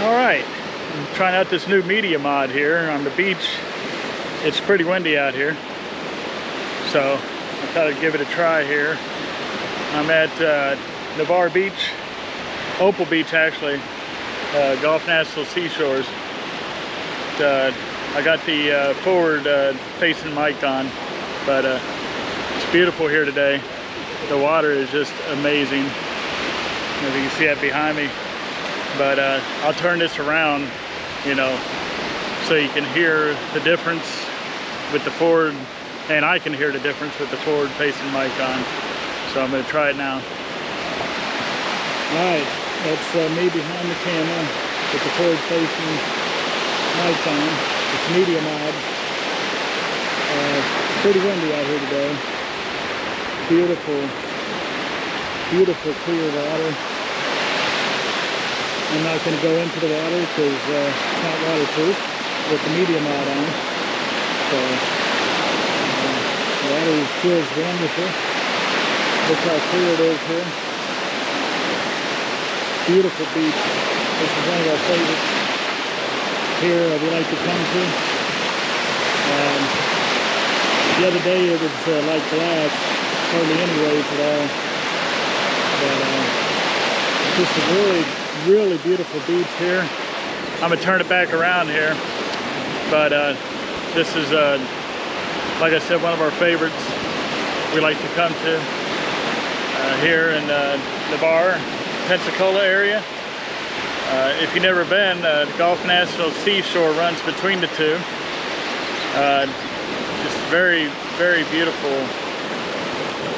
Alright, I'm trying out this new media mod here on the beach. It's pretty windy out here, so I thought I'd give it a try here. I'm at Navarre Beach, Opal Beach actually, Gulf National Seashores. I got the forward facing mic on, but it's beautiful here today. The water is just amazing. If you can see that behind me. But I'll turn this around, you know, so you can hear the difference with the forward, and I can hear the difference with the forward facing mic on. So I'm going to try it now. Alright, that's me behind the camera with the forward facing mic on. It's media mod. Pretty windy out here today. Beautiful, beautiful clear water. I'm not going to go into the water because it's not waterproof with the media mod on. So the water feels wonderful. Look how clear it is here. Beautiful beach. This is one of our favorites here we like to come to. The other day it was like glass, hardly any waves at all. But just a really beautiful beach here. I'm gonna turn it back around here, but this is like I said, one of our favorites we like to come to here in Navarre, Pensacola area. If you've never been, the Gulf National Seashore runs between the two. Just very beautiful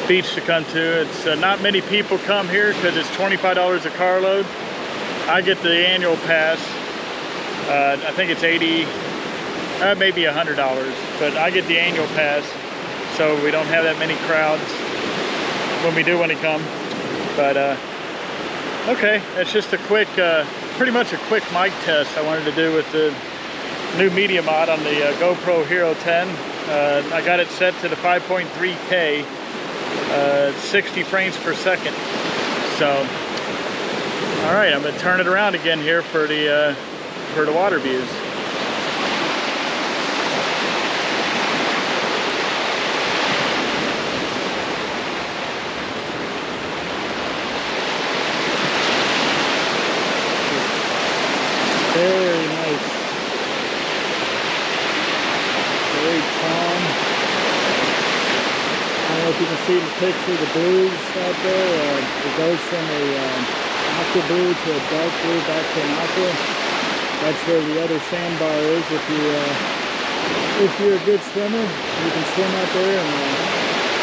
beach to come to. It's not many people come here because it's $25 a carload. I get the annual pass. I think it's $80, maybe $100, but I get the annual pass, so we don't have that many crowds when we do want to come. But okay, that's just a quick, pretty much a quick mic test I wanted to do with the new media mod on the GoPro Hero 10. I got it set to the 5.3K, 60 frames per second. So. All right, I'm going to turn it around again here for the water views. Very nice. Very calm. I don't know if you can see in the picture the blues out there. It goes from a aqua blue to a dark blue back to an aqua. That's where the other sandbar is. If you're a good swimmer, you can swim out there, and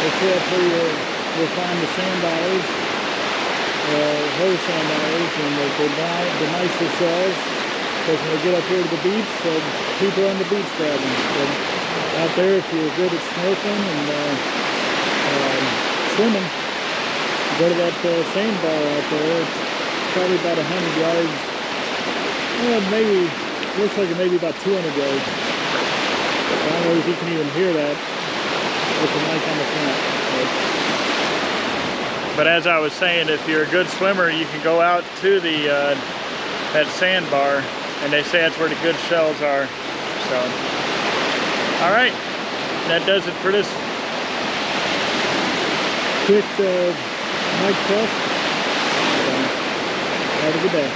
that's where you'll find the sandbars, whole sandbars, and the nicer shells. Because when they get up here to the beach, people on the beach grabbing. So out there, if you're good at snorkeling and swimming, go to that sandbar out there. It's probably about 100 yards. Well, maybe, looks like it may be about 200 yards. I don't know if you can even hear that with the mic on the front. But as I was saying, if you're a good swimmer, you can go out to the that sandbar, and they say that's where the good shells are. So, all right, that does it for this quick mic test. Have a good day.